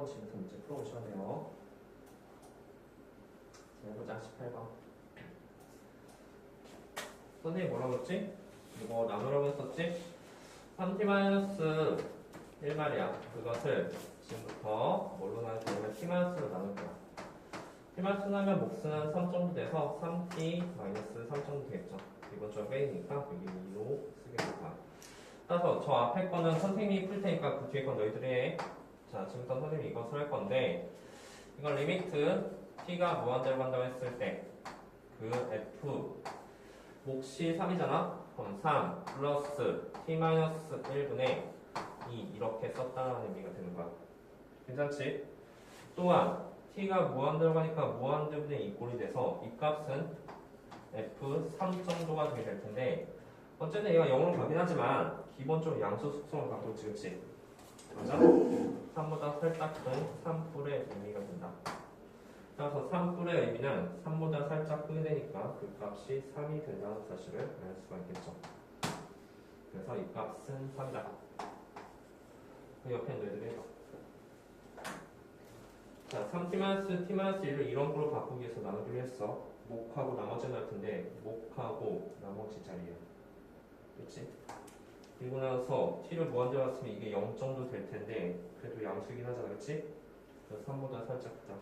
18번 지금부터 문제 풀어보셔야 돼요. 자, 해보자. 18번. 선생님이 뭐라고 했지? 이거 나누라고 했었지? 3t-1 말이야. 그것을 지금부터 뭘로 나눌 거냐면 t-로 나눌 거야. t-를 하면 몫은 3 정도 돼서 3t-3 정도 되겠죠. 이번 주 빼이니까 여기 2로 쓰게 될 거야. 따라서 저 앞에 거는 선생님이 풀 테니까 그 뒤에 건 너희들이 해. 자, 지금부터 선생님이 이것을 할 건데, 이건 리미트 t가 무한대로 간다고 했을 때, 그 f 몫이 3이잖아? 그럼 3 플러스 t-1분의 2 이렇게 썼다는 의미가 되는 거야. 괜찮지? 또한 t가 무한대로 가니까 무한대분의 2 꼴이 돼서 이 값은 f3 정도가 되게 될 텐데, 어쨌든 얘가 0으로 가긴 하지만 기본적으로 양수 속성을 갖고 있지, 그치? 맞아? 3보다 살짝 큰 3뿔의 의미가 된다. 따라서 3뿔의 의미는 3보다 살짝 크게 되니까 그 값이 3이 된다는 사실을 알 수가 있겠죠. 그래서 이 값은 3이다. 그 옆에 너희들이 해봐. 자, 3t-t-1을 이런 걸로 바꾸기 위해서 나누기로 했어. 목하고 나머지 나올 텐데 목하고 나머지 자리야. 그치? 그리고 나서 t를 무한대로 왔으면 이게 0 정도 될 텐데 그래도 양수이긴 하잖아, 그치? 그래서 3보다 살짝 크다.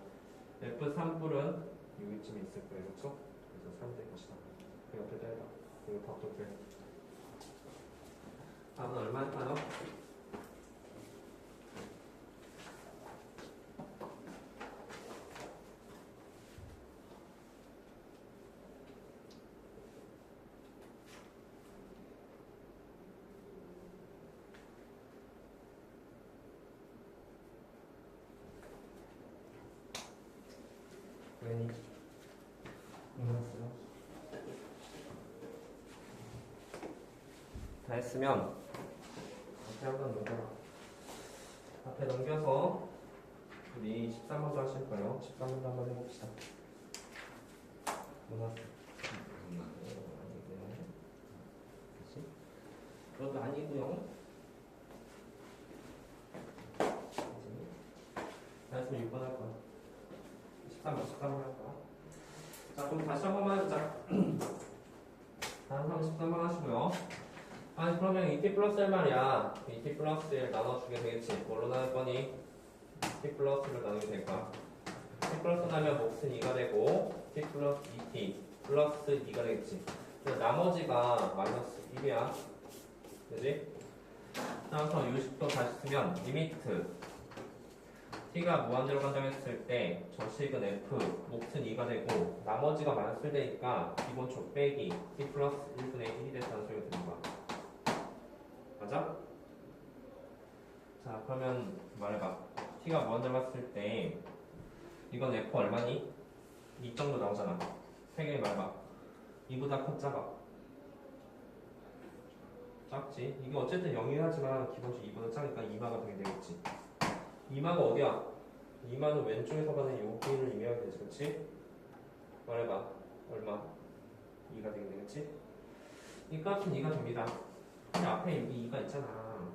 f3뿔은 여기쯤에 있을 거예요, 그쵸? 그래서 3 될 것이다. 그 옆에다 해봐. 이거 답도 돼. 답은 얼마일까요? 왜니? 몰랐어요. 다 했으면 앞에 한번 넘겨라. 앞에 넘겨서 우리 13번도 하실 거예요. 13번도 한번 해봅시다. 몰랐어. 그치? 그것도 아니고요. 다 했으면 6번 할 거야. 13번 할 거야. 자, 그럼 다시 한 번만 해보자. 다음 13번 하시고요. 아니, 그러면 2t 플러스 1 말이야. 2t 플러스 1 나눠주게 되겠지. 뭘로 나눌 거니? 2t 플러스를 나누게 될 거야. t 플러스 나면 몫은 2가 되고, t 플러스 2t 플러스 2가 되겠지. 그래서 나머지가 마이너스 1이야. 그지? 따라서 유식도 다시 쓰면, 리미트 t가 무한대로 간다고 했을 때 저식은 f, 몫은 2가 되고 나머지가 마이너스 1 되니까 기본 곱빼기 t 플러스 1분의 1이 됐다는 소리가 되는 거야. 맞아? 자, 그러면 말해봐. t가 무한대로 갔을 때 이건 f 얼마니? 2 정도 나오잖아. 3개 말해봐. 2보다 큰 작아? 작지? 이게 어쨌든 0이긴 하지만 기본적으로 2보다 작으니까 2마가 되게 되겠지. 2마가 어디야? 2마는 왼쪽에서 가는 여기를 의미하게 되지, 그치? 말해봐. 얼마? 2가 되게 되겠지? 이 값은 2가 됩니다. 근데 앞에 여기 2가 있잖아.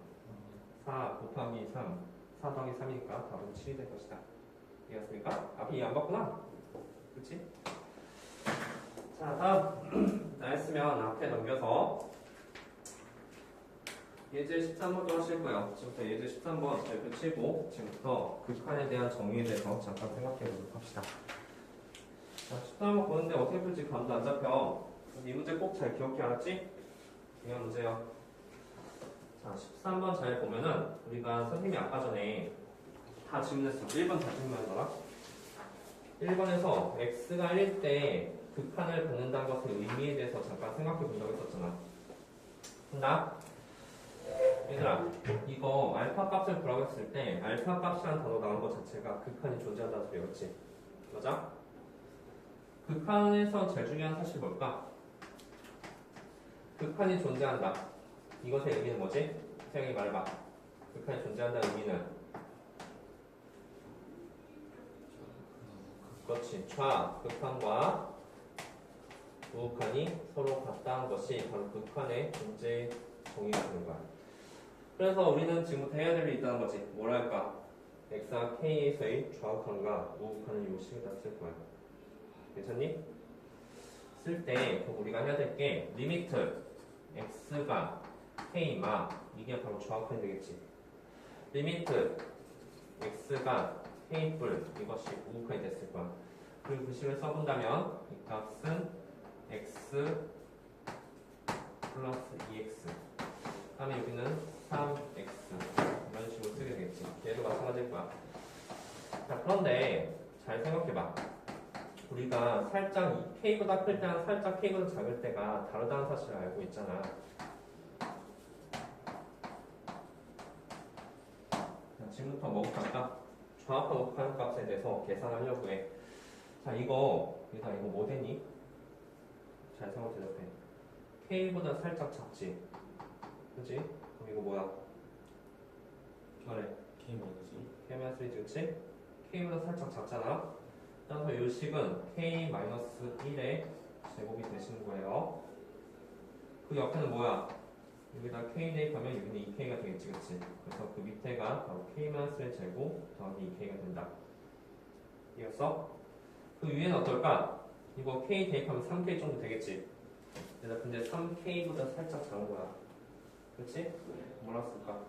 4 곱하기 3, 4 더하기 3이니까 답은 7이 될 것이다. 이해했습니까? 앞에 2 안 봤구나? 그치? 자, 다음. 다 했으면 앞에 넘겨서 예제 13번도 하실 거예요. 지금부터 예제 13번 발표 치고 지금부터 극한에 대한 정의에 대해서 잠깐 생각해 보도록 합시다. 자, 13번 보는데 어떻게 풀지 감도 안 잡혀. 이 문제 꼭 잘 기억해, 알았지? 중요한 문제요. 자, 13번 잘 보면은 우리가 선생님이 아까 전에 다 질문했어. 1번 다 질문하더라. 1번에서 x가 1일 때 극한을 갖는다는 것의 의미에 대해서 잠깐 생각해 본다고 했었잖아. 한다? 얘들아, 이거 알파 값을 구하고 했을 때 알파 값이라는 단어 나온 것 자체가 극한이 존재한다는 소리였지. 맞아? 극한에서 제일 중요한 사실이 뭘까? 극한이 존재한다. 이것의 의미는 뭐지? 태영이 말해봐. 극한이 존재한다는 의미는 그렇지. 좌극한과 우극한이 서로 같다는 것이 바로 극한의 존재의 정의가 되는 거야. 그래서 우리는 지금부터 해야 될 일이 있다는 거지. 뭘 할까? x와 k에서의 좌우칸과 우우칸을 요식에다 쓸 거야. 괜찮니? 쓸 때 우리가 해야 될 게 리미트 x가 k마 이게 바로 좌우칸이 되겠지. 리미트 x가 k뿔 이것이 우우칸이 됐을 거야. 그리고 그 식을 써본다면 이 값은 x 플러스 2x 다음에 여기는 3x 이런 식으로 쓰게 되겠지. 얘도 마찬가지일 거야. 자, 그런데 잘 생각해봐. 우리가 살짝 k보다 클 때랑 살짝 k보다 작을 때가 다르다는 사실을 알고 있잖아. 자, 지금부터 뭐부터 할까? 좌우칸 우우칸 값에 대해서 계산하려고 해. 자, 이거 뭐 되니? 잘 생각 대답해. k보다 살짝 작지? 그치? 그럼 이거 뭐야? 그래. K-3지, 그치? K보다 살짝 작잖아? 따라서 이 식은 K-1의 제곱이 되시는 거예요. 그 옆에는 뭐야? 여기다 K 대입하면 여기는 2K가 되겠지, 그치? 그래서 그 밑에가 바로 K-1의 제곱 더하기 2K가 된다. 이겼어? 그 위에는 어떨까? 이거 K 대입하면 3K 정도 되겠지? 근데 3K보다 살짝 작은 거야. 그치? 뭐라 쓸까?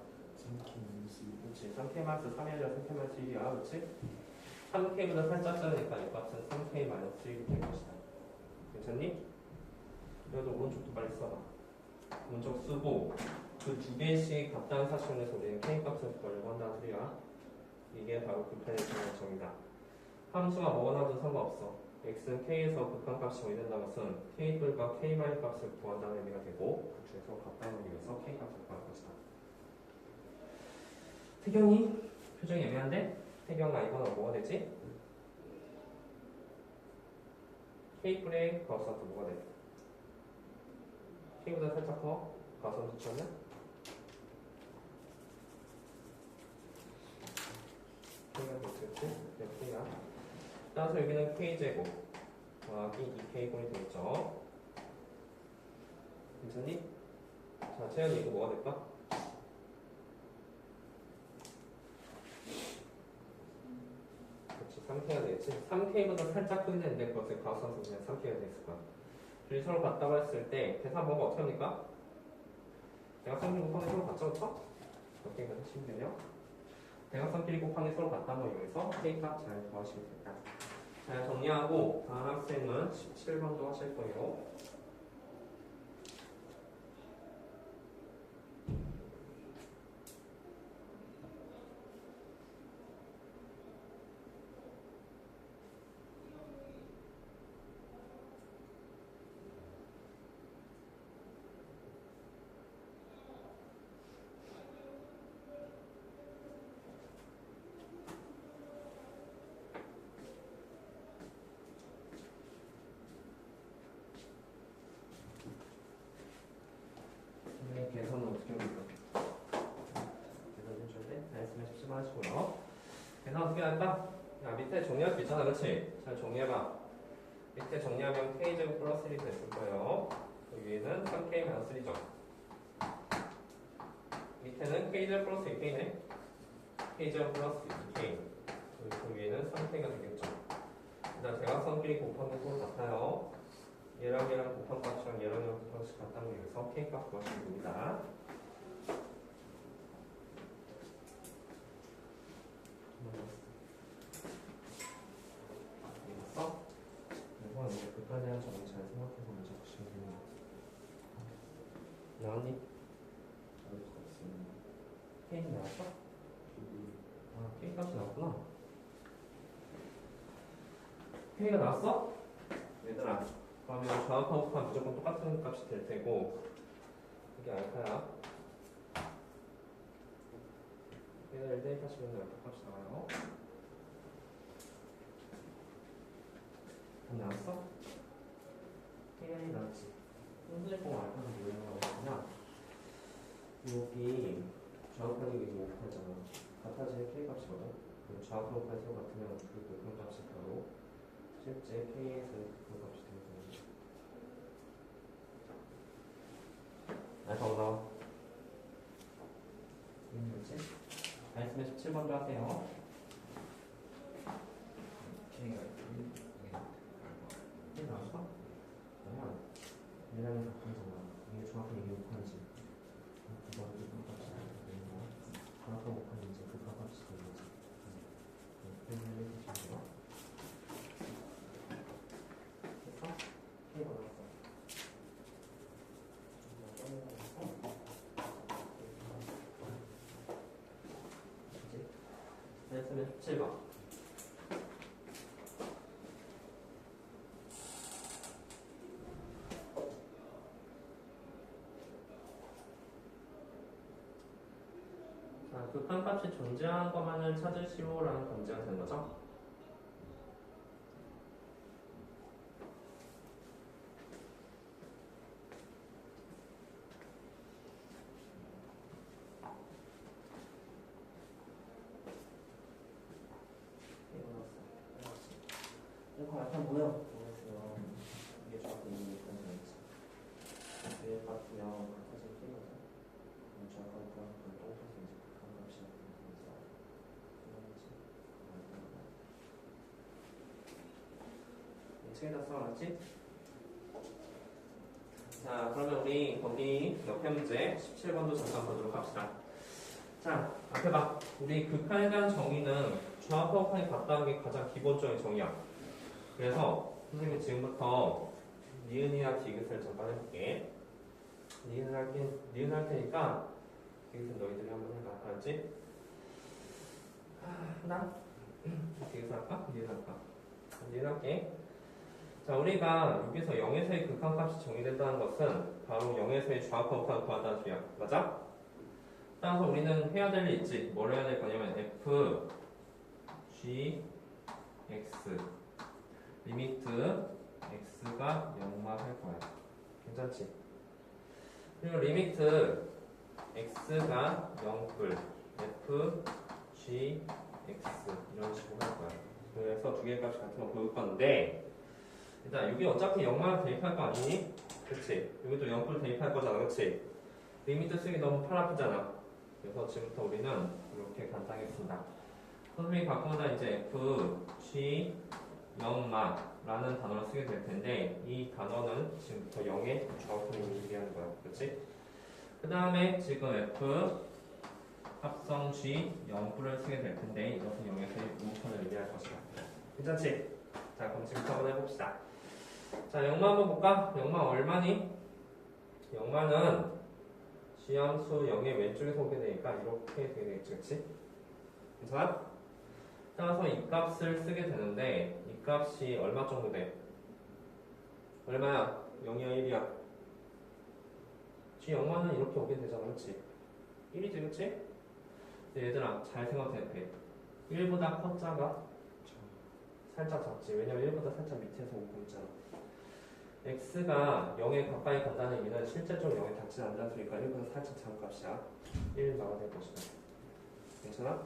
그치? 3K 마이너스 3이 아니라 3K 마이너스 1이야. 그치? 3K보다 살짝 작으니까 이 값은 3K 마이너스 1이 될 것이다. 괜찮니? 그래도 오른쪽도 빨리 써봐. 오른쪽 쓰고 그 두 개씩 같다는 사실에서 우리는 K 값을 구하려고 한다는 소리야. 이게 바로 극한의 정의다. 함수가 뭐가 나와도 상관없어. x는 k에서 극한값이 정의된다는 것은 k뿔과 k-값을 구한다는 의미가 되고 그 중에서 같다는 의미에서 k값을 구하는 것이다. 태경이 표정이 애매한데? 태경아 이거는 뭐가 되지? k뿔의 가우스한테 뭐가 돼? k보다 살짝 커? 가우스한테 치우면? k가 됐겠지? 네, k가. 따라서 여기는 k제곱 더하기 2k분이 되겠죠. 괜찮니? 자, 채연이 이거 뭐가 될까? 그렇지, 3k가 되겠지. 3k보다 살짝 크게 되는데 그것을 가우스한테 그냥 3k가 됐을 거야. 둘이 서로 같다고 했을 때 계산번호가 어떻게 합니까? 대각선 곱하기 서로 같죠, 그렇죠? 이렇게 하시면 되죠. 대각선끼리 곱하기 서로 같다고 이용해서 k값 잘 구하시면 됩니다. 자, 정리하고 다음 학생은 17번도 하실 거예요. 계산은 어떻게 합니까? 계산 해줘야 돼? 다 했으면 17번 하시고요. 계산 어떻게 할까? 야, 밑에 정리할 수 있잖아, 그치? 잘 정리해봐. 밑에 정리하면 k제곱 플러스 1이 됐을 거예요. 그 위에는 3k 마이너스 1이죠. 밑에는 k제곱 플러스 2k네. k제곱 플러스 2k. 그 위에는 3k가 되겠죠. 일단 대각선끼리 곱하면 서로 같아요. 얘랑 곱한 값이랑 얘랑 곱한 값이 같다는 거에서 k값 구하시면 됩니다. 이해했어? 그래서 이제 끝까지 한 점을 잘 생각해서 문제 보시면 됩니다. 나왔니? K는 나왔어? 아, K값이 나왔구나. K가 나왔어? 얘들아, 그러면 좌우판 우판 무조건 똑같은 값이 될 테고 이게 알파야. 얘를 대입하시면 알파 값이 나와요. 안 나왔어? K이 나왔지. 선생님 보고 알파는 뭐라고 하냐? 여기 좌우판이 여기 5파잖아. 같아지는 K값이거든. 그럼 좌우판 우판이 서로 같으면 그 극한값이 바로 실제 K에서의 극한값이 되는 거죠. 알파가 나와. 뭐지? 다 했으면 17번도 하세요. K가 이게 나왔어? 그러면 얘랑에서 바꾸잖아. 이게 정확하게 이게 못하는지 그거 극한값이 정확하게 못하는지 극한값이 되는지 그래서 해주시면 돼요. 됐어? K가 나왔어. 됐으면 17번. 자, 극한값이 존재하는 것만을 찾으시오라는 문제가 되는 거죠. 이거 약간 뭐야? 모르겠어요. 이게 정확히 이게 어떤 건지. 위에 같으면 사실 끼거든. 정확하게 그런 똥소스 이제 극한값이 어떤 책에다 써놨지? 자, 그러면 우리 거기 옆에 문제 17번도 잠깐 보도록 합시다. 자, 앞에 봐. 우리 극한에 대한 정의는 좌표칸이 같다는 게 가장 기본적인 정의야. 그래서 선생님이 지금부터 니은이나 디귿을 잠깐 해볼게. 니은을 할 테니까 디귿은 너희들이 한번 해봐. 알았지? 하나? 디귿 할까? 니은 할까? 니은 할게. 자, 우리가 여기서 0에서의 극한값이 정의된다는 것은 바로 0에서의 좌표칸을 구한다는 소리야. 맞아? 따라서 우리는 해야 될 일 있지. 뭘 해야 될 거냐면 f, g, x 리미트 x가 0만 할 거야. 괜찮지? 그리고 리미트 x가 0불 f, g, x 이런 식으로 할 거야. 그래서 두 개의 값이 같은 거 보일 건데 일단 여기 어차피 0만 대입할 거 아니니? 그치? 여기도 0불 대입할 거잖아. 그치? 리미트 쓰기 너무 팔 아프잖아. 그래서 지금부터 우리는 이렇게 간단하겠습니다. 선생님이 가끔마다 이제 f, g, 0마라는 단어를 쓰게 될 텐데 이 단어는 지금부터 0의 좌우편을 얘기하는 거야. 그렇지? 그 다음에 지금 f 합성 g 0불을 쓰게 될 텐데 이것은 0에서의 우편을 얘기할 것이다. 괜찮지? 자, 그럼 지금부터 한번 해봅시다. 자, 0마 한번 볼까? 0마 얼마니? 0마는 지함수 0의 왼쪽에서 오게 되니까 이렇게 되겠지. 그렇지? 괜찮아? 따라서 이 값을 쓰게 되는데 이 값이 얼마 정도 돼? 얼마야? 0이야 1이야? G 0만은 이렇게 오게 되잖아. 그렇지? 1이지 그렇지? 근데 얘들아 잘 생각해 돼. 1보다 커자가 살짝 작지. 왜냐면 1보다 살짝 밑에서 오고 있잖아. x가 0에 가까이 간다는 의미는 실제적으로 0에 닿지 않는다는 소리니까 1보다 살짝 작은 값이야. 1마가 될 것이다. 괜찮아?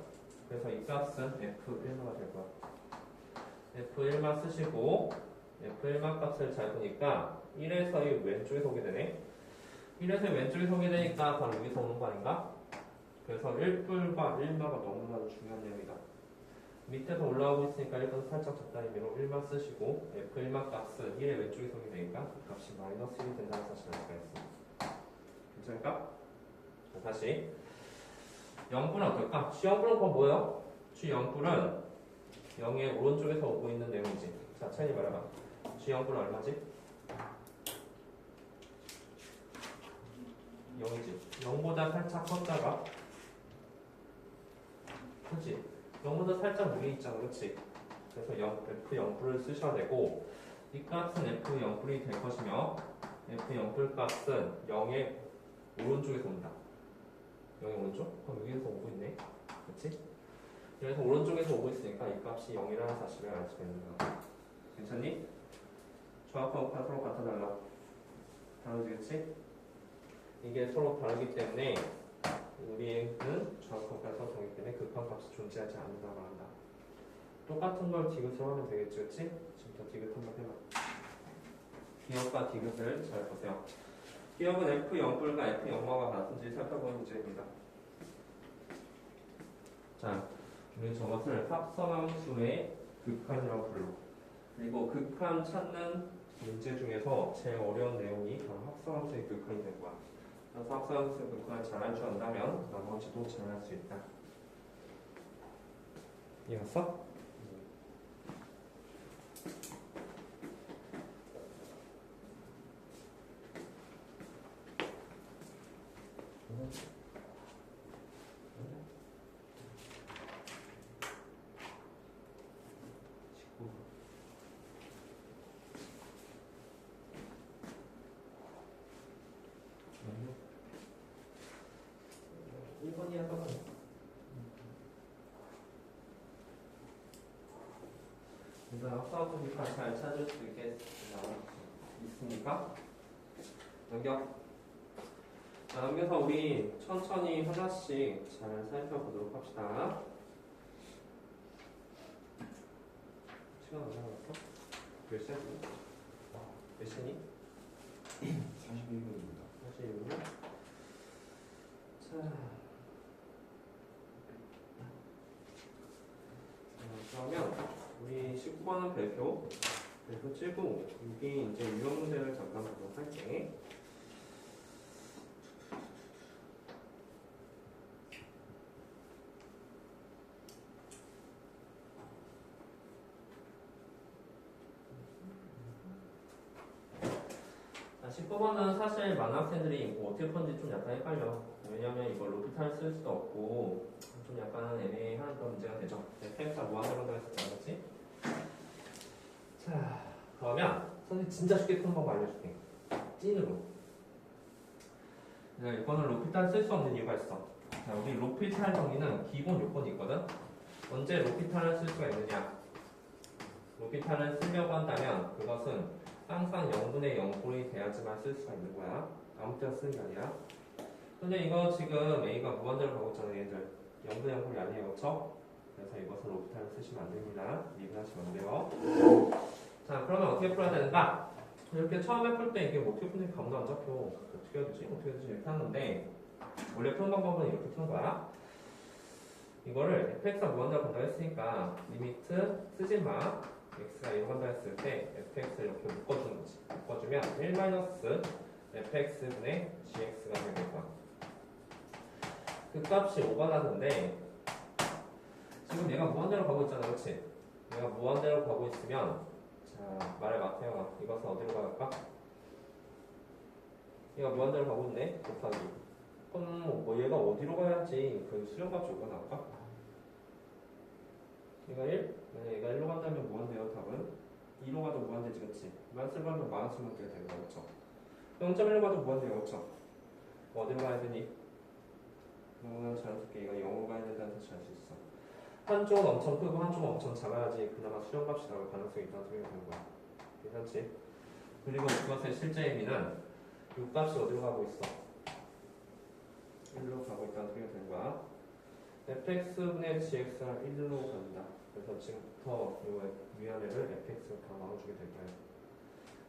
그래서 이 값은 F1마가 될 거야. F1마 쓰시고 F1마 값을 잘 보니까 1에서의 왼쪽에서 오게 되네. 1에서 왼쪽에서 오게 되니까 바로 여기서 오는 거 아닌가? 그래서 1불과 1마가 너무나 중요한 내용이다. 밑에서 올라오고 있으니까 1번 살짝 적다는 의미로 1마 쓰시고 F1마 값은 1의 왼쪽에서 오게 되니까 그 값이 마이너스 1이 된다는 사실을 알수가 있습니다. 괜찮을까? 자, 다시 G0불은 어떨까? G0불은 그건 뭐예요? G0불은 0의 오른쪽에서 오고 있는 내용이지. 자, 차이니 말해봐. G0불은 얼마지? 0이지. 0보다 살짝 컸다가 그렇지? 0보다 살짝 위에 있잖아. 그렇지? 그래서 F0불을 쓰셔야 되고 이 값은 F0불이 될 것이며 F0불 값은 0의 오른쪽에서 온다. 0의 오른쪽? 그럼 여기에서 오고 있네. 그렇지? 그래서 오른쪽에서 오고 있으니까 이 값이 0이라는 사실을 알 수가 있는 거야. 괜찮니? 좌우하고 서로 같아 달라. 다르지, 그렇지? 이게 서로 다르기 때문에 우리는 좌우하고 서로 다르기 때문에 극한값이 존재하지 않는다고 한다. 똑같은 걸 디귿으로 하면 되겠지, 그렇지? 지금부터 디귿 한번 해봐. 기억과 디귿을 잘 보세요. 기억은 F0불과 F0마가 같은지 살펴보는 문제입니다. 자, 우리 저것을 합성함수의 극한이라고 불러. 그리고 극한 찾는 문제 중에서 제일 어려운 내용이 바로 합성함수의 극한이 될 거야. 그래서 합성함수의 극한을 잘할 줄 안다면 나머지도 잘할 수 있다. 이해갔어? 그래서 합성함수 극한 잘 찾을 수 있습니까? 넘겨. 자, 넘겨서 우리 천천히 하나씩 잘 살펴보도록 합시다. 시간 얼마나 남았어? 몇 시야? 몇 시니? 41분입니다. 41분? 자, 그러면 우리 19번은 별표 찌고 여기 이제 유형 문제를 잠깐 보도록 할게. 자, 19번은 사실 많은 학생들이 뭐 어떻게 푸는지 좀 약간 헷갈려. 왜냐면 이걸 로피탈 쓸 수도 없고 좀 약간 애매한 그런 문제가 되죠. fx가 무한대로 했을 때 알았지? 자, 그러면 선생님 진짜 쉽게 푸는 방법 알려줄게. 찐으로. 이거는 로피탈 쓸 수 없는 이유가 있어. 자, 우리 로피탈 정의는 기본 요건이 있거든. 언제 로피탈을 쓸 수가 있느냐? 로피탈을 쓰려고 한다면 그것은 항상 0분의 0꼴이 돼야지만 쓸 수가 있는 거야. 아무 때나 쓰는 게 아니야. 근데 이거 지금 A가 무한대로 가고 있잖아, 얘들. 0분의 0꼴이 아니에요, 그렇죠? 그래서 이것은 로피탈을 쓰시면 안 됩니다. 미분하시면 안 돼요. 자, 그러면 어떻게 풀어야 되는가? 이렇게 처음에 풀 때 이게 뭐 어떻게 푸는지 감도 안 잡혀. 어떻게 해야 되지? 어떻게 해야 되지? 이렇게 하는데 원래 푸는 방법은 이렇게 푸는 거야. 이거를 fx가 무한대로 간다고 했으니까 리미트 쓰지 마. x가 1로 간다 했을 때 fx를 이렇게 묶어주는 거지. 묶어주면 1-fx분의 gx가 되게 될 거야. 그 값이 5가 나는데 지금 얘가 무한대로 가고 있잖아, 그렇지? 얘가 무한대로 가고 있으면 자, 말해봐, 태영아. 이것은 어디로 갈까? 얘가 무한대로 가고 있네? 곱하기. 그럼 뭐 얘가 어디로 가야지 그 수렴값이 5가 나올까? 얘가 1? 만약 얘가 1로 간다면 무한대요, 답은. 2로 가도 무한대지, 그치? 마이너스 1로 가면 마이너스 문제가 되는 거, 그쵸? 0.1로 가도 무한대요, 그쵸? 뭐 어디로 가야 되니? 그러면 자연스럽게 얘가 0으로 가야 된다는 사실 알 수 있어. 한쪽은 엄청 크고 한쪽은 엄청 작아야지 그나마 수렴값이 나올 가능성이 있다는 소리가 되는 거야. 괜찮지? 그리고 그것의 실제 의미는 이 값이 어디로 가고 있어? 1로 가고 있다는 소리가 되는 거야. fx분의 gx가 1로 간다. 그래서 지금부터 이 위아래를 fx로 다 나눠주게 될 거예요.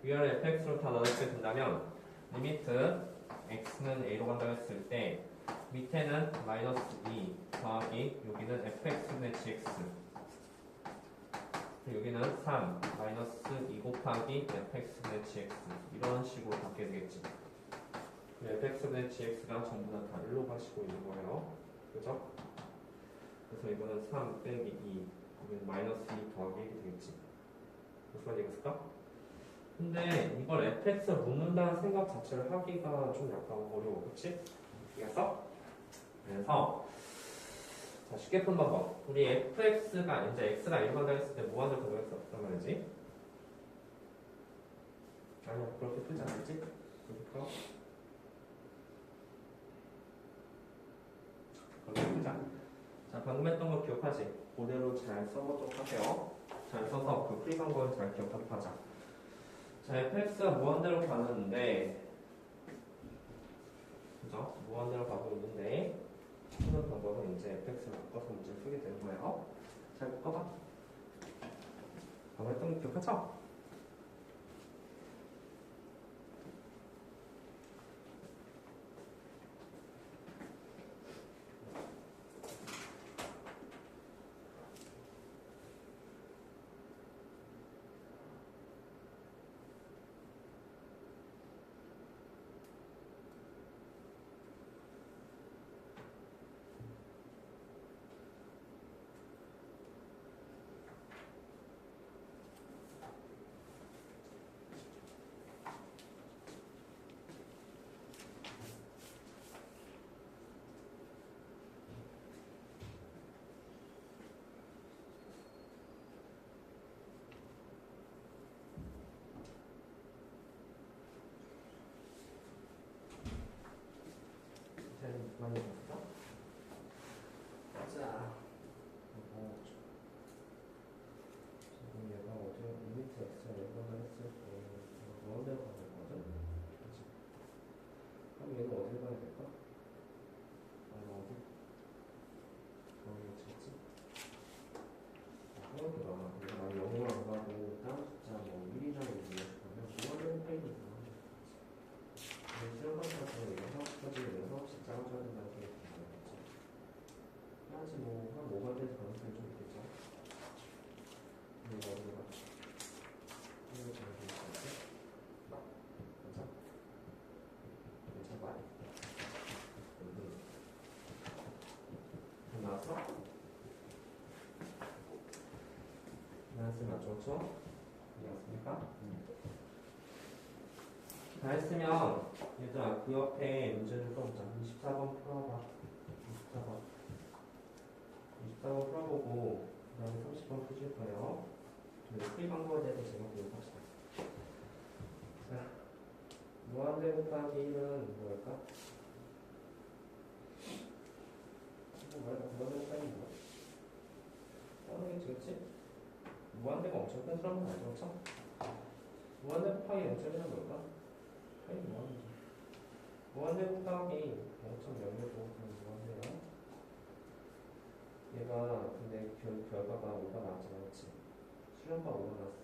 위아래 fx로 다 나눠주게 된다면 리미트 x는 a로 간다고 했을 때 밑에는 마이너스 2 더하기 여기는 fx분의 gx 그리고 여기는 3 마이너스 2 곱하기 fx분의 gx 이런 식으로 바뀌게 되겠지. fx분의 gx가 전부 다 1로 가시고 있는 거예요. 그죠? 그래서 이거는 3 빼기 2 여기는 마이너스 2 더하기 1이 되겠지. 무슨 말이겠을까? 근데 이걸 fx를 묶는다는 생각 자체를 하기가 좀 약간 어려워. 그치? 이해했어? 그래서 자, 쉽게 푸는 방법. 우리 fx가 이제 x가 1로 간다 했을 때 무한대로 가고 있었단 말이지. 아니야, 그렇게 풀지 않겠지? 그렇게 풀어? 그렇게 풀자. 자, 방금 했던 거 기억하지? 그대로 잘 써보도록 하세요. 잘 써서 그 풀이 방법을 잘 기억하도록 하자. 자, fx가 무한대로 가는데 그죠? 무한대로 가고 있는데 푸는 방법은 이제 fx를 바꿔서 문제를 풀게 되는 거예요. 잘 묶어봐. 방금 했던 거 기억하죠? 했으면 맞죠? 그렇죠? 이해갔습니까? 다 했으면 얘들아 그 옆에 문제를 풀어보자. 24번 풀어봐. 24번 24번 풀어보고 그 다음에 30번 푸실 거예요. 풀이 방법에 대해서 제가 공부합시다. 자, 무한대 곱하기는 뭐랄까? 무한대 곱하기 뭐야? 뻔하겠지, 그치? 무한대가 엄청 큰 수라는 건 아니죠, 그쵸? 무한대 곱하기 0점이란 뭘까? 아니 무한대죠. 무한대 곱하기 0.0을 곱하면 무한대요. 얘가 근데 결과가 5가 나왔잖아, 그치? 수렴가 5가 나왔어.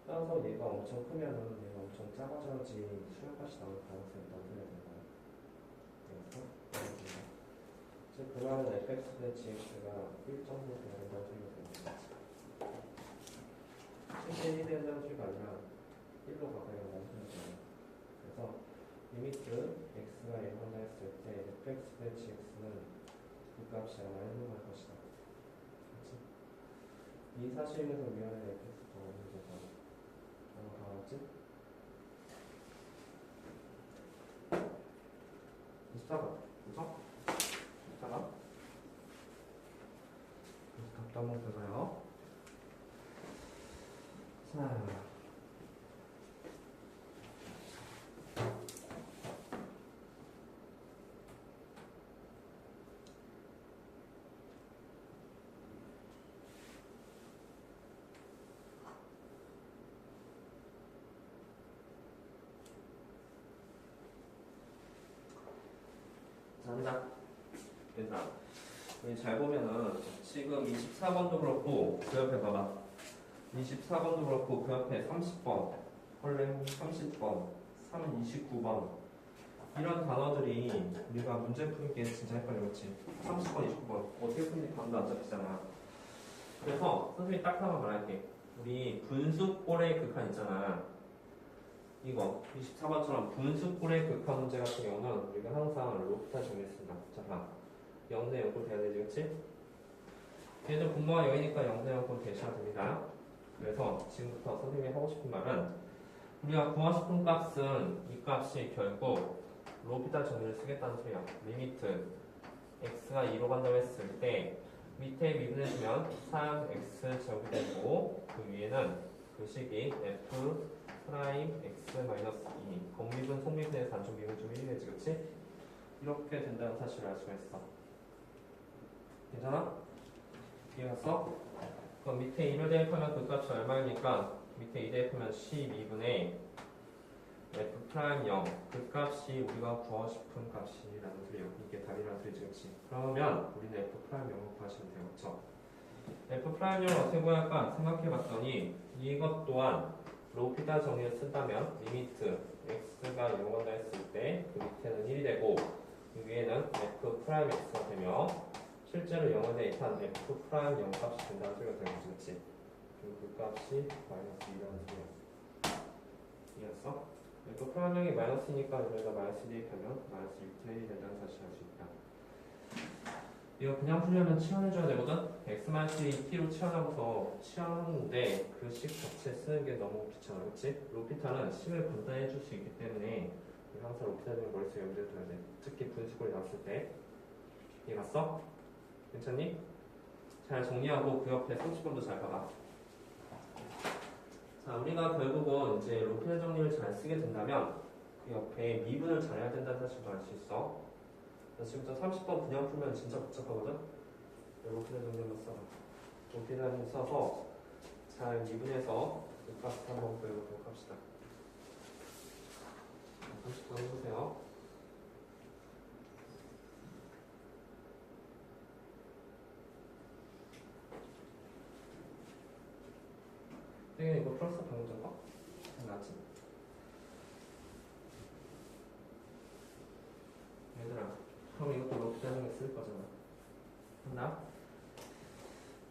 따라서 얘가 엄청 크면은 얘가 엄청 작아져야지 수렴값이 나올 가능성이 있다고 생각해야 된다. 알겠어? 즉, 그 말은 fx 대 gx가 1 정도 돼야 된다고 생각해야 된다. 실제 1이 된다는 소리가 아니라 1로 가까이 간다는 소리잖아요. 그래서 리미트 x가 1보다 했을 때 fx 대 gx는 그 값이 아마 1로 갈 것이다. 그렇지? 이 사실에서 위원회 fx가 어느 정도 아마 다 알았지? 24번 그죠? 24번 답도 한번 볼까요? 자, 한다. 얘들아, 우리 잘 보면은 지금 24번도 그렇고 그 옆에 봐봐. 24번도 그렇고 그 옆에 30번, 헐렘 30번, 29번 이런 단어들이 우리가 문제 푸는 게 진짜 헷갈렸지. 30번, 29번 어떻게 푸는지 감도 안 잡히잖아. 그래서 선생님이 딱 하나만 말할게. 우리 분수꼴의 극한 있잖아. 이거 24번처럼 분수꼴의 극한 문제 같은 경우는 우리가 항상 로프타 정했습니다. 자, 봐. 0대 0꼴 돼야 되지, 그치? 얘도 분모가 0이니까 0대 0꼴 대셔야 됩니다. 그래서 지금부터 선생님이 하고 싶은 말은 우리가 구하고 싶은 값은 이 값이 결국 로피타 정리를 쓰겠다는 소리야. 리미트 x가 2로 간다고 했을 때 밑에 미분해주면 3x 제곱이 되고 그 위에는 그 식이 f 프라임 x 마이너스 2 공미분 속미분의 단축 미분 좀 1이 되지, 그치? 이렇게 된다는 사실을 알 수가 있어. 괜찮아? 이해갔어? 그럼 밑에 2를 대입하면 그 값이 얼마니까 밑에 2 대입하면 12분의 f'0 그 값이 우리가 구하고 싶은 값이라는 소리예요. 이게 답이라는 소리지, 그치? 그러면 우리는 f'0을 구하시면 돼요, 그쵸? f'0을 어떻게 구할까 생각해봤더니 이것 또한 로피타 정의를 쓴다면 리미트 x가 0을 한다 했을 때 그 밑에는 1이 되고 그 위에는 f'x가 되며 실제로 0을 대입한 f'0 값이 된다는 소리가 되는 거지, 그치? 그리고 그 값이 마이너스 2라는 소리야. 이해했어? f'0이 마이너스니까 여기다 마이너스 대입하면 마이너스 6분의 1이 된다는 사실을 알 수 있다. 이거 그냥 풀려면 치환해줘야 되거든? x-2t로 치환하고서 치환하는데 그 식 자체 쓰는 게 너무 귀찮아, 그치? 로피타는 식을 간단히 해줄 수 있기 때문에 항상 로피타 되는 머릿속에 염두에 둬야 돼. 특히 분수꼴이 나왔을 때. 이해갔어? 괜찮니? 잘 정리하고 그 옆에 30번도 잘 봐봐. 자, 우리가 결국은 이제 로피타 정리를 잘 쓰게 된다면 그 옆에 미분을 잘해야 된다는 사실도 알 수 있어. 지금부터 30번 그냥 풀면 진짜 복잡하거든? 로피타 정리만 써봐. 로피타 정리 써서 잘 미분해서 그 값을 한번 구해보도록 합시다. 30번 해보세요. 이거 플러스 방금 전 거? 나지? 얘들아, 그럼 이것도 로피타 정리 쓸 거잖아. 한다?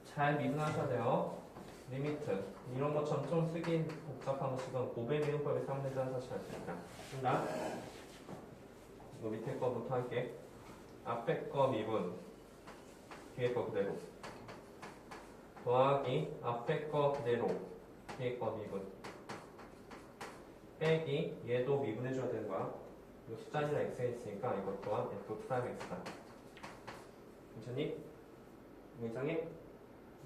잘 미분하셔야 돼요. 리미트. 이런 것처럼 좀 쓰기 복잡한 것이건 고배 미분법이 사용된다는 사실 알 수 있다. 한다? 이거 밑에 거부터 할게. 앞에 거 미분, 뒤에 거 그대로. 더하기 앞에 거 그대로 뒤에 거 미분 빼기 얘도 미분해줘야 되는 거야. 이거 숫자는 x에 있으니까 이것 또한 f 프라임 x다. 괜찮니? 이거 이상해?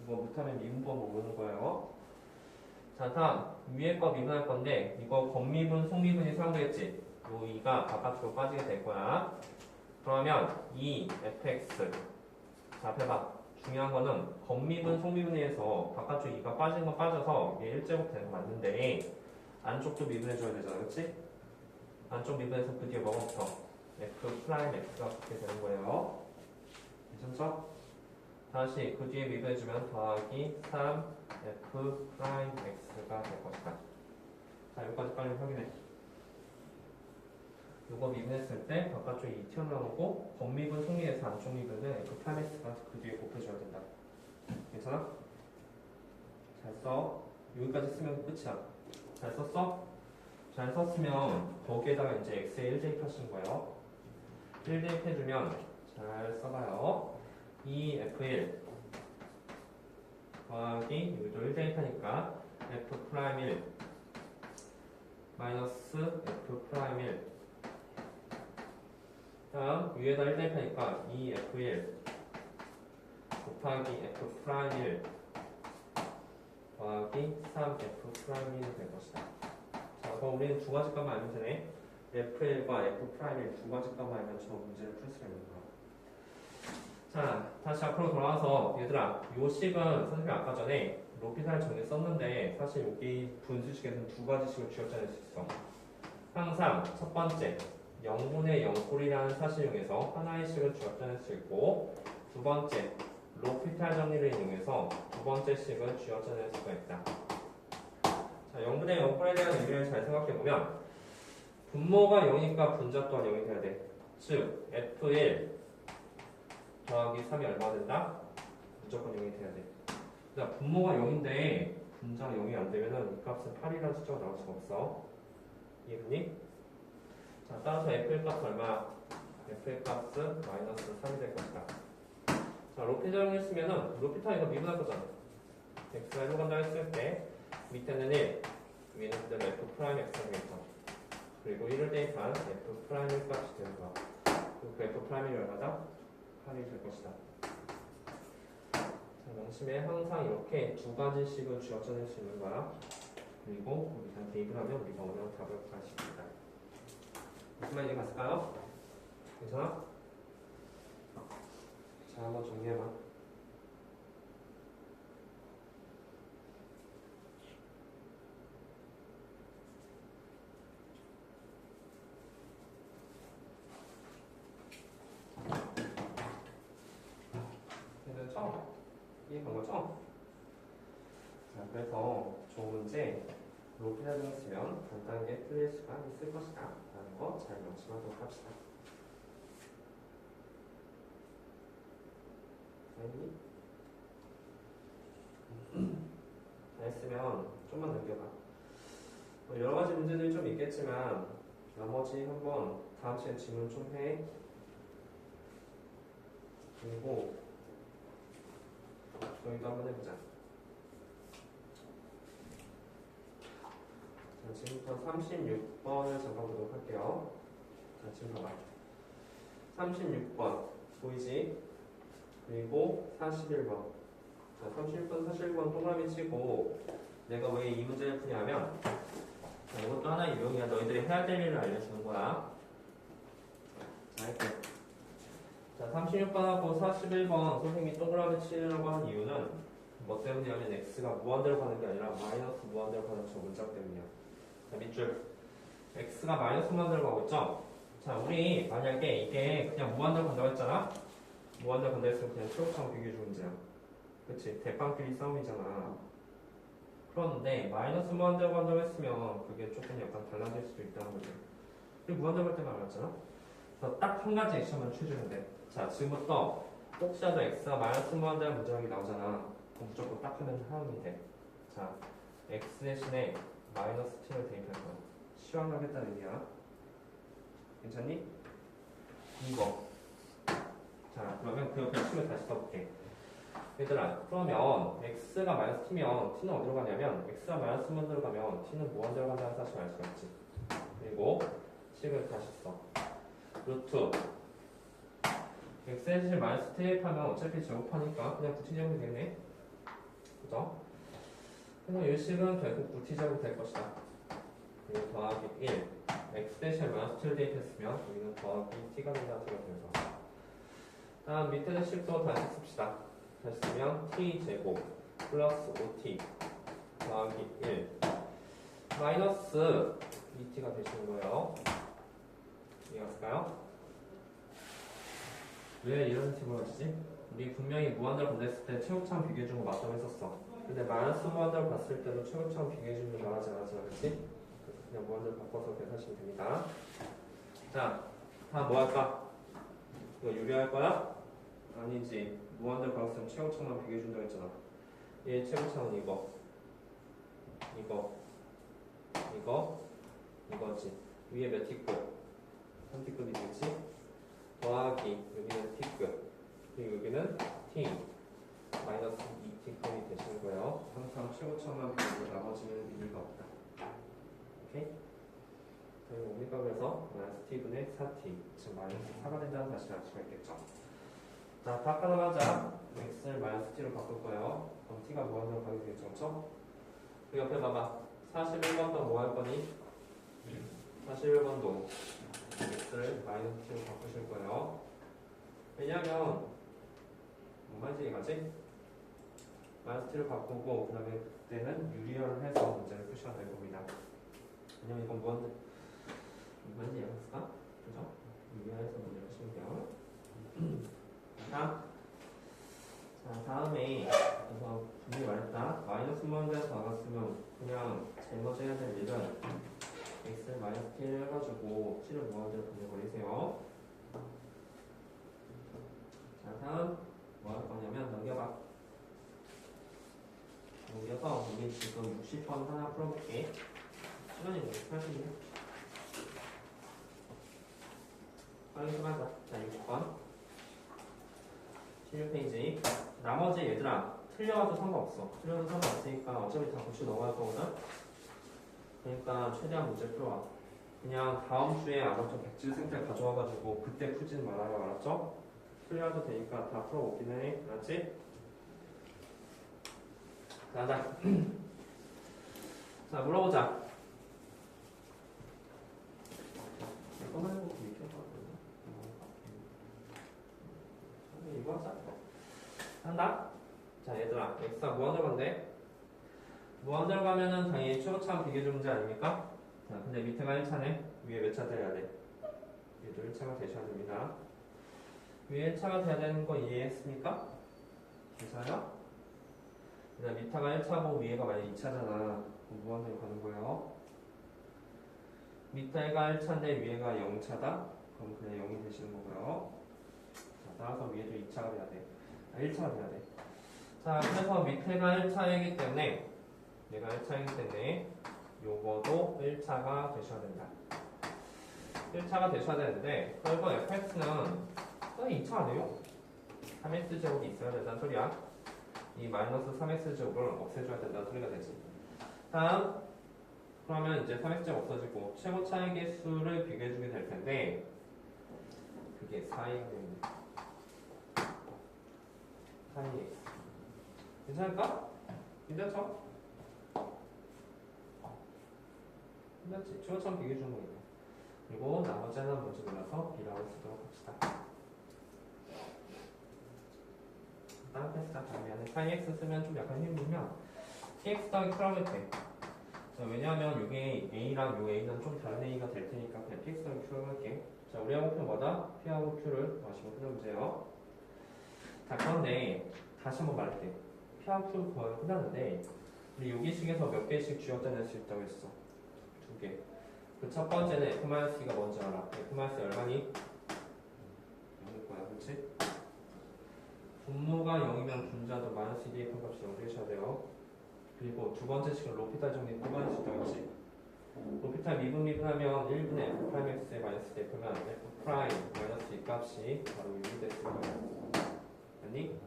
이거 못하면 미분법 모르는 거예요. 자, 다음 위에 거 미분할 건데 이거 겉미분, 속미분이 사용되겠지? 요 2가 바깥으로 빠지게 될 거야. 그러면 2fx 자, 해봐. 중요한 거는 겉미분, 속미분에 의해서 바깥쪽 2가 빠지는 건 빠져서 얘 1제곱 되는 거 맞는데 안쪽도 미분해줘야 되잖아, 그치? 안쪽 미분해서 그 뒤에 뭐가 붙어? f 프라임 x가 붙게 되는 거예요. 괜찮죠? 다시 그 뒤에 미분해주면 더하기 3f 프라임 x가 될 것이다. 자, 여기까지 빨리 확인해. 요거 미분했을 때 바깥쪽이 2 튀어나오고 겉미분, 속미에서 안쪽 미분은 f 프라임 x가 그 뒤에 곱해줘야 된다. 괜찮아? 잘 써. 여기까지 쓰면 끝이야. 잘 썼어? 잘 썼으면 거기에다가 이제 x에 1 대입하시는 거예요. 1 대입해주면 잘 써봐요. 2f1 더하기 여기도 1 대입하니까 f 프라임 1 마이너스 f 프라임 1 다음 위에다 1 대입하니까 2f1 곱하기 f 프라임 1 더하기 3f 프라임 1이 될 것이다. 자, 그럼 우리는 두 가지 값만 알면 되네. f1과 f 프라임 1 두 가지 값만 알면 저 문제를 풀 수가 있는 거야. 자, 다시 앞으로 돌아와서 얘들아, 요 식은 선생님이 아까 전에 로피탈 정리했었는데 사실 여기 분수식에서는 두 가지씩을 쥐어짜낼 수 있어. 항상 첫 번째 0분의 0꼴이라는 사실 이용해서 하나의 식을 쥐어짜낼 수 있고 두 번째 로피탈 정리를 이용해서 두 번째 식을 쥐어짜낼 수가 있다. 자, 0분의 0꼴에 대한 의미를 잘 생각해보면 분모가 0이니까 분자 또한 0이 돼야 돼. 즉 f1 더하기 3이 얼마 된다? 무조건 0이 돼야 돼. 그러니까 분모가 0인데 분자가 0이 안 되면은 이 값은 8이라는 숫자가 나올 수가 없어. 이해했니? 자, 따라서 f의 값은 얼마? f의 값은 마이너스 3이 될 것이다. 자, 로피탈을 했으면은 로피탈에서 미분할 거잖아. x가 1로 간다 했을 때 밑에는 1, 위에는 그대로 f 프라임 x가 되겠죠. 그리고 1을 대입한 f 프라임 1 값이 되는 거야. 그리고 그 f 프라임 1이 얼마다? 8이 될 것이다. 자, 명심해. 항상 이렇게 두 가지씩을 쥐어짜낼 수 있는 거야. 그리고 일단 대입을 하면 우리가 원하는 답을 구할 수 있다. 무슨 말인지 갔을까요? 괜찮아? 자, 한번 정리해봐. 괜찮죠? 이해한 거죠? 자, 그래서 좋은 문제 로피탈을 쓰면 간단하게 틀릴 수가 있을 것이다 라는 거 잘 명심하도록 합시다. 다 했으면 좀만 넘겨봐. 여러 가지 문제들이 좀 있겠지만 나머지 한번 다음 시간에 질문 좀 해. 그리고 여기도 한번 해보자. 자, 지금부터 36번을 잠깐 보도록 할게요. 자, 지금 봐봐. 36번 보이지? 그리고 41번. 자, 31번, 41번 동그라미 치고 내가 왜 이 문제를 푸냐면 자, 이것도 하나의 유형이야. 너희들이 해야 될 일을 알려주는 거야. 자, 할게. 자, 36번하고 41번 선생님이 동그라미 치려고 하는 이유는 뭐 때문이냐면 x가 무한대로 가는 게 아니라 마이너스 무한대로 가는 저 문자 때문이야. 자, 밑줄 x가 마이너스 무한대로 가고 있죠? 자, 우리 만약에 이게 그냥 무한대로 간다고 했잖아? 무한대로 간다고 했으면 그냥 초록창 비교해준 문제야. 그치? 대빵끼리 싸움이잖아. 그런데 마이너스 무한대로 간다고 했으면 그게 조금 약간 달라질 수도 있다는 거지. 우리 무한대로 갈 때만 알았잖아? 그래서 딱 한 가지 액션만 취해주면 돼. 자, 지금부터 혹시라도 x가 마이너스 무한대로 문제각이 나오잖아. 그럼 무조건 딱 하면 돼. 자, x 대신에 마이너스 t를 대입할 거야. 시황하겠다는 의미야. 괜찮니? 이거. 자, 그러면 그 옆에 춤을 다시 써볼게. 얘들아, 그러면 x가 마이너스 t면 t는 어디로 가냐면 x가 마이너스 1번 들어가면 t는 무한 들어간다는 사실 알 수가 있지. 그리고 식을 다시 써. 루트 x의 실 마이너스 대입하면 어차피 제곱하니까 그냥 구티제곱이 되겠네. 그죠? 그래서 이 식은 결국 구티제곱이 될 것이다. 그리고 더하기 1 x 대신 마이너스 2를 대입했으면 여기는 더하기 t가 된다. t가 되면서 다음 밑에 식도 다시 씁시다. 다시 쓰면 t제곱 플러스 5t 더하기 1 마이너스 2t가 되시는 거예요. 이해갔을까요? 왜 이런 식으로 하시지? 우리 분명히 무한대로 분했을 때 최고차원 비교해준 거 맞다고 했었어. 근데 마이너스 무한대로 봤을 때도 최고차원 비교해준 거 말하지 않았잖아, 그치? 그래서 그냥 무한대로 바꿔서 계산하시면 됩니다. 자, 다음 뭐 할까? 이거 유리할 거야? 아니지. 무한대로 봤으면 최고차원 비교해준다고 했잖아. 얘 최고차원 이거지. 위에 몇 t급? 3t급이겠지? 더하기 여기는 t급 그리고 여기는 t 마이너스 2t급이 되시는 거예요. 항상 최고차만 비교고 나머지는 의미가 없다. 오케이? 그리고 우리가 그래서 마이너스 t분의 4t 즉 마이너스 4가 된다는 사실을 알 수가 있겠죠. 자, 다 까나가자. x를 마이너스 t로 바꿀 거예요. 그럼 t가 무한대로 가게 되겠죠, 그렇죠? 그 옆에 봐봐. 41번도 뭐 할 거니? 41번도 x를 마이너스 t로 바꾸실 거예요. 왜냐면 뭔 말인지 이해가지? 마이너스 t를 바꾸고 그 다음에 그때는 유리화를 해서 문제를 푸셔야 될 겁니다. 왜냐면 이건 뭔 말인지 이해갔을까? 그죠? 유리화해서 문제를 푸시면 돼요. 자, 다음에 그래서 분명히 말했다. 마이너스 무한대에서 나갔으면 그냥 제일 먼저 해야 될 일은 x를 마이너스 t를 해가지고 t를 무한대로 보내버리세요. 자, 다음 뭐 할 거냐면 넘겨봐. 넘겨서 우리 지금 60번 하나 풀어볼게. 시간이 80이네. 빨리 좀 하자. 자, 6번 16페이지. 나머지 얘들아 틀려도 상관없어. 틀려도 상관없으니까 어차피 다 고치고 넘어갈 거거든. 그러니까 최대한 문제 풀어와. 그냥 다음 주에 알았죠? 백질 생태 가져와가지고 그때 풀지는 말아요. 알았죠? 풀려도 되니까 다 풀어오기는 해. 알았지? 가자. 자, 물어보자. 이거 말고 밑에 봤거든. 이거 하자. 한다? 자, 얘들아. x가 무한대로 간대. 무한대로 가면은 당연히 최고차원 비교적 문제 아닙니까? 자, 근데 밑에가 1차네. 위에 몇 차 돼야 돼? 얘도 1차가 되셔야 됩니다. 위에 1차가 돼야 되는 거 이해했습니까? 괜찮아요? 그다음 밑에가 1차고 위에가 만약 2차잖아. 그럼 무한대로 가는 거예요. 밑에가 1차인데 위에가 0차다? 그럼 그냥 0이 되시는 거고요. 자, 따라서 위에도 2차가 돼야 돼. 1차가 돼야 돼. 자, 그래서 밑에가 1차이기 때문에 얘가 1차이기 때문에 요거도 1차가 되셔야 된다. 1차가 되셔야 되는데 결국 fx는 2차가 돼요. 3x제곱이 있어야 된다는 소리야. 이 마이너스 3x제곱을 없애줘야 된다는 소리가 되지. 다음 그러면 이제 3x제곱 없어지고 최고 차이의 수를 비교해주게 될 텐데 그게 4가 됩니다. 4x 괜찮을까? 괜찮죠? 괜찮지? 최고차원 비교해주는 거니까. 그리고 나머지 하나 먼저 골라서 B라고 쓰도록 합시다. 다음 패스가 다음에 안에 sin x 쓰면 좀 약간 힘들면 tx 더하기 q라고 해도 돼. 자, 왜냐하면 이게 a랑 요 a는 좀 다른 a가 될 테니까 그냥 tx 더하기 q라고 할게. 자, 우리하고 목표마다 p하고 q를 마시고 끊어보세요. 자, 그런데 다시 한번 말할게. p하고 q 구하면 끝나는데 우리 여기식에서 몇 개씩 쥐어짜 낼 수 있다고 했어? 2개. 그 첫 번째는 f-가 뭔지 알아. f- 얼마니? 0일 거야, 그렇지? 분모가 0이면 분자도 마이너스 2의 값이 0 되셔야 돼요. 그리고 두 번째 식은 로피탈 정리 또 받을 수 있다고 했지. 로피탈 미분하면 1분의 f'x에 마이너스 f면 f' 마이너스 이 값이 바로 6이 됐을 거예요. 아니?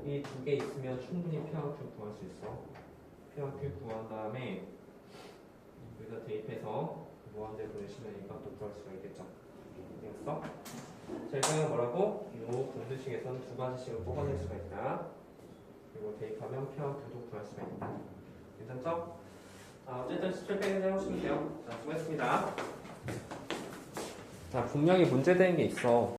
이 두 개 있으면 충분히 P1Q 구할 수 있어. P1Q 구한 다음에 여기다 대입해서 무한대로 내시면 이 값도 구할 수가 있겠죠. 알겠어? 자, 이거는 뭐라고? 이 공式에서는 두 가지씩을 뽑아낼 수가 있다. 그리고 대입하면 P1Q도 구할 수가 있다. 괜찮죠? 어쨌든 17페이지 해보시면 돼요. 자, 수고했습니다. 자, 분명히 문제되는 게 있어.